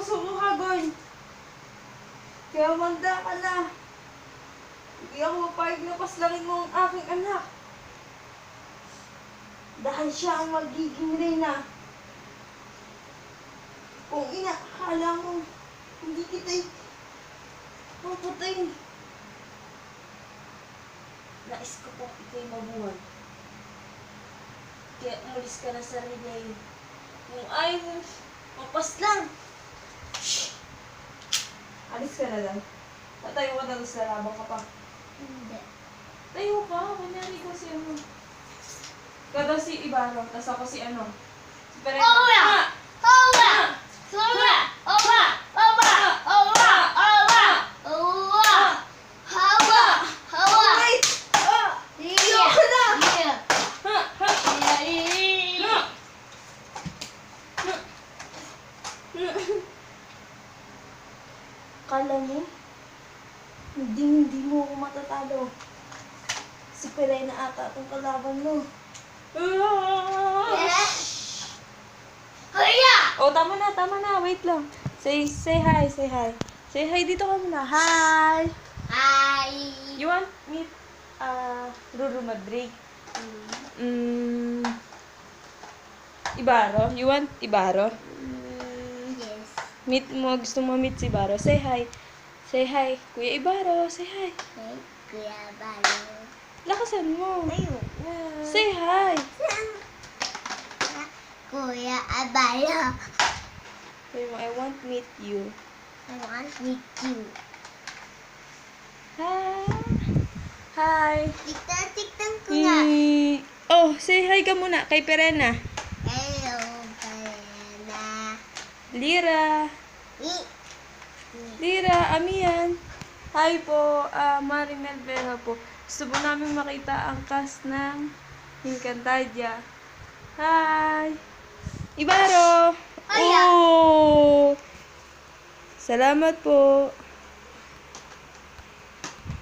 puso mo, Hagon. Kaya manda ka na. Hindi ako mapayag na paslangin mo ang aking anak. Dahil siya ang magiging reyna. Kung ina, akala mo, hindi kita'y mapatay. Nais ko po ika'y mabuhay. Kaya umalis ka na sa relay. Kung ayaw mo, mapaslang. Shhh! Alis ka na lang. Tatayo ka na doon sa labang ka pa. Hindi. Tayo ka. Kunyari ko si ano. Kada si Ibarra. Tapos ako si ano. Si Perena. Owa! Owa! Owa! Owa! Owa! Owa! Owa! Owa! Hawa! Hawa! Wait! Iya! Ayoko na! Iya! Ha! Ha! Iya! Kala mo? Hindi mo ako matatalo. Si Perena ata itong kalaban mo. Kuya! Oh, tama na. Wait lang. Say hi. Say hi dito ka muna. Hi! Hi! You want meet Ruru Madrig? Ibaro? You want Ibaro? Yes. Meet mo, gusto mo meet si Ibaro? Say hi. Say hi. Kuya Ibaro, say hi. Hey, Kuya Balo. Lakasan mo. Ayoko. Say hi. Kuya Abalo. Say mo, I want meet you. I want to meet you. Hi. Hi. Tiktan ko nga. Oh, say hi ka muna kay Perena. Hello, Perena. Lira. Lira, Amian. Hi po, Marimel Vega po. Gusto po namin makita ang cast ng Encantadia. Hi! Ibaro! Hiya! Oh! Salamat po.